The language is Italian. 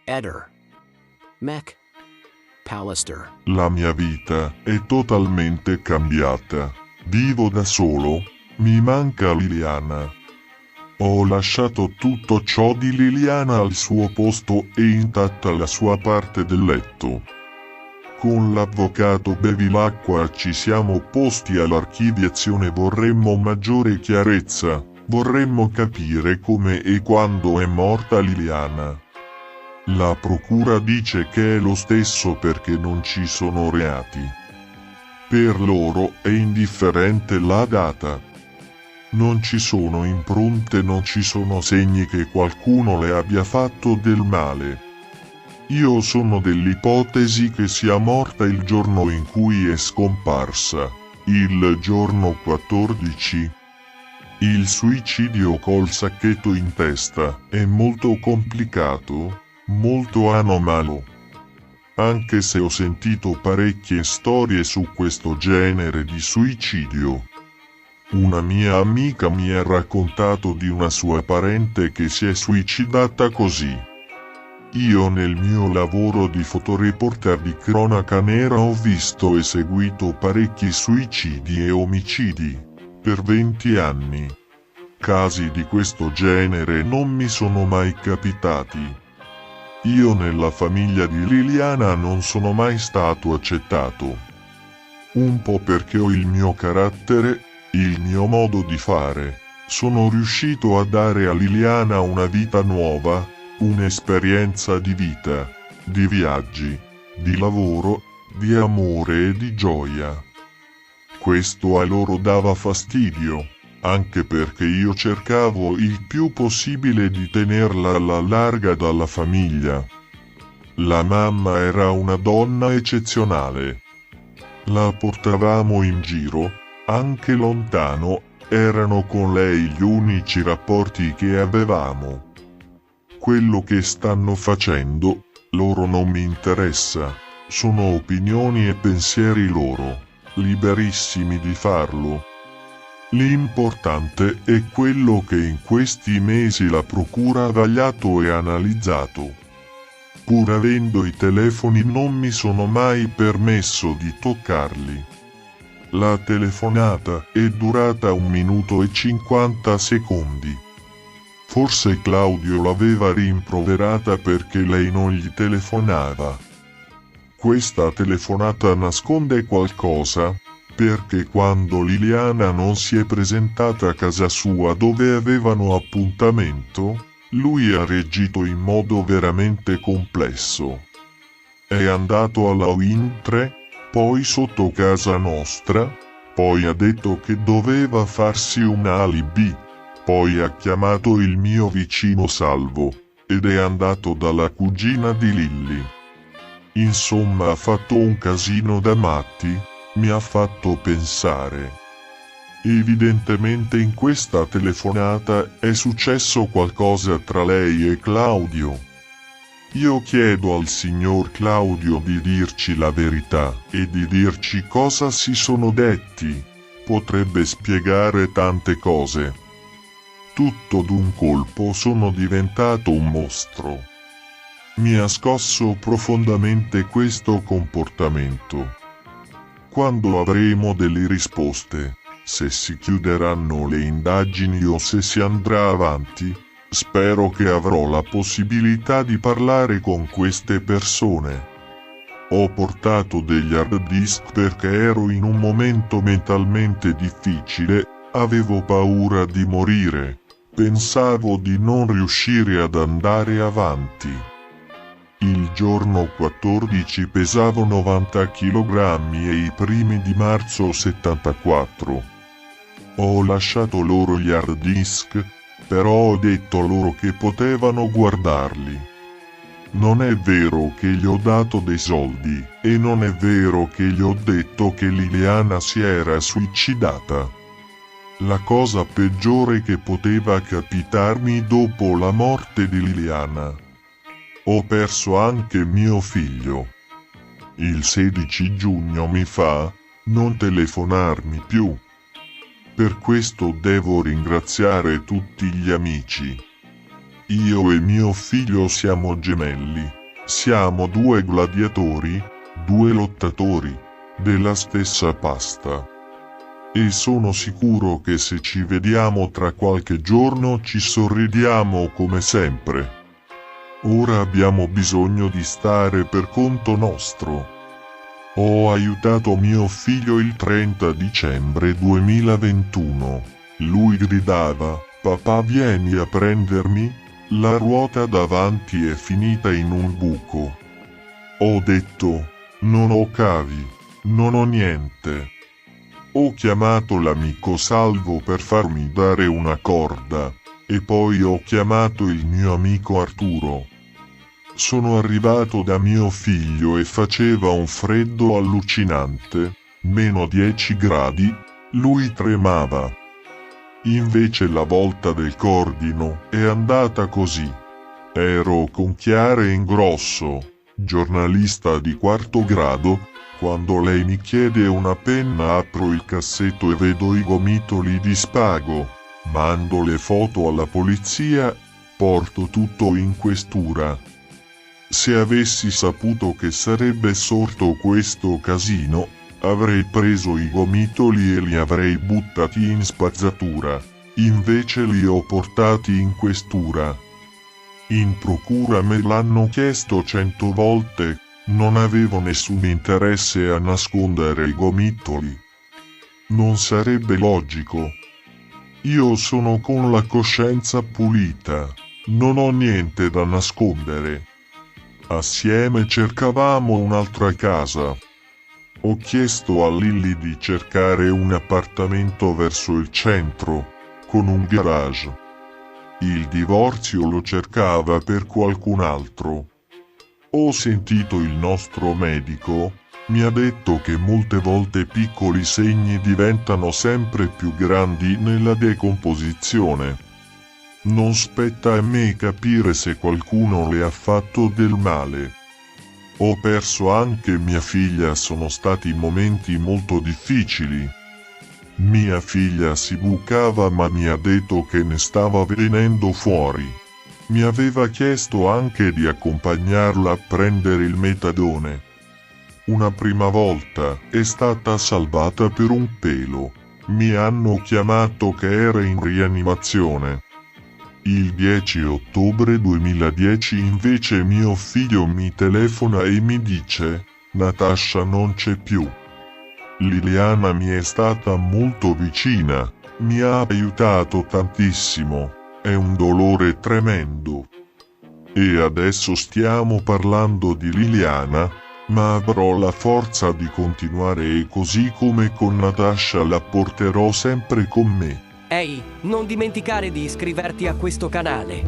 Eder. Mech. Pallister. La mia vita è totalmente cambiata. Vivo da solo. Mi manca Liliana. Ho lasciato tutto ciò di Liliana al suo posto e intatta la sua parte del letto. Con l'avvocato Bevilacqua ci siamo opposti all'archiviazione. Vorremmo maggiore chiarezza. Vorremmo capire come e quando è morta Liliana. La procura dice che è lo stesso perché non ci sono reati. Per loro è indifferente la data. Non ci sono impronte, non ci sono segni che qualcuno le abbia fatto del male. Io sono dell'ipotesi che sia morta il giorno in cui è scomparsa, il giorno 14. Il suicidio col sacchetto in testa è molto complicato, molto anomalo. Anche se ho sentito parecchie storie su questo genere di suicidio. Una mia amica mi ha raccontato di una sua parente che si è suicidata così. Io nel mio lavoro di fotoreporter di cronaca nera ho visto e seguito parecchi suicidi e omicidi. Per 20 anni. Casi di questo genere non mi sono mai capitati. Io nella famiglia di Liliana non sono mai stato accettato. Un po' perché ho il mio carattere, il mio modo di fare. Sono riuscito a dare a Liliana una vita nuova, un'esperienza di vita, di viaggi, di lavoro, di amore e di gioia. Questo a loro dava fastidio, anche perché io cercavo il più possibile di tenerla alla larga dalla famiglia. La mamma era una donna eccezionale. La portavamo in giro, anche lontano, erano con lei gli unici rapporti che avevamo. Quello che stanno facendo, loro non mi interessa, sono opinioni e pensieri loro. Liberissimi di farlo. L'importante è quello che in questi mesi la procura ha vagliato e analizzato. Pur avendo i telefoni non mi sono mai permesso di toccarli. La telefonata è durata 1 minuto e 50 secondi. Forse Claudio l'aveva rimproverata perché lei non gli telefonava. Questa telefonata nasconde qualcosa, perché quando Liliana non si è presentata a casa sua dove avevano appuntamento, lui ha reagito in modo veramente complesso. È andato alla Wind-Tre, poi sotto casa nostra, poi ha detto che doveva farsi un alibi, poi ha chiamato il mio vicino Salvo, ed è andato dalla cugina di Lilli. Insomma ha fatto un casino da matti, mi ha fatto pensare. Evidentemente in questa telefonata è successo qualcosa tra lei e Claudio. Io chiedo al signor Claudio di dirci la verità e di dirci cosa si sono detti. Potrebbe spiegare tante cose. Tutto d'un colpo sono diventato un mostro. Mi ha scosso profondamente questo comportamento. Quando avremo delle risposte, se si chiuderanno le indagini o se si andrà avanti, spero che avrò la possibilità di parlare con queste persone. Ho portato degli hard disk perché ero in un momento mentalmente difficile, avevo paura di morire, pensavo di non riuscire ad andare avanti. Il giorno 14 pesavo 90 kg e i primi di marzo 74. Ho lasciato loro gli hard disk, però ho detto loro che potevano guardarli. Non è vero che gli ho dato dei soldi, e non è vero che gli ho detto che Liliana si era suicidata. La cosa peggiore che poteva capitarmi dopo la morte di Liliana. Ho perso anche mio figlio. Il 16 giugno mi fa, non telefonarmi più. Per questo devo ringraziare tutti gli amici. Io e mio figlio siamo gemelli. Siamo due gladiatori, due lottatori, della stessa pasta. E sono sicuro che se ci vediamo tra qualche giorno ci sorridiamo come sempre. Ora abbiamo bisogno di stare per conto nostro. Ho aiutato mio figlio il 30 dicembre 2021. Lui gridava, papà vieni a prendermi, la ruota davanti è finita in un buco. Ho detto, non ho cavi, non ho niente. Ho chiamato l'amico Salvo per farmi dare una corda, e poi ho chiamato il mio amico Arturo. Sono arrivato da mio figlio e faceva un freddo allucinante, -10 gradi, lui tremava. Invece la volta del cordino è andata così. Ero con Chiara Ingrosso, giornalista di quarto grado, quando lei mi chiede una penna apro il cassetto e vedo i gomitoli di Spago, mando le foto alla polizia, porto tutto in questura. Se avessi saputo che sarebbe sorto questo casino, avrei preso i gomitoli e li avrei buttati in spazzatura, invece li ho portati in questura. In procura me l'hanno chiesto 100 volte, non avevo nessun interesse a nascondere i gomitoli. Non sarebbe logico. Io sono con la coscienza pulita, non ho niente da nascondere. Assieme cercavamo un'altra casa. Ho chiesto a Lilly di cercare un appartamento verso il centro, con un garage. Il divorzio lo cercava per qualcun altro. Ho sentito il nostro medico, mi ha detto che molte volte piccoli segni diventano sempre più grandi nella decomposizione. Non spetta a me capire se qualcuno le ha fatto del male. Ho perso anche mia figlia, sono stati momenti molto difficili. Mia figlia si bucava ma mi ha detto che ne stava venendo fuori. Mi aveva chiesto anche di accompagnarla a prendere il metadone. Una prima volta è stata salvata per un pelo. Mi hanno chiamato che era in rianimazione. Il 10 ottobre 2010 invece mio figlio mi telefona e mi dice, Natasha non c'è più. Liliana mi è stata molto vicina, mi ha aiutato tantissimo, è un dolore tremendo. E adesso stiamo parlando di Liliana, ma avrò la forza di continuare e così come con Natasha la porterò sempre con me. Ehi, non dimenticare di iscriverti a questo canale.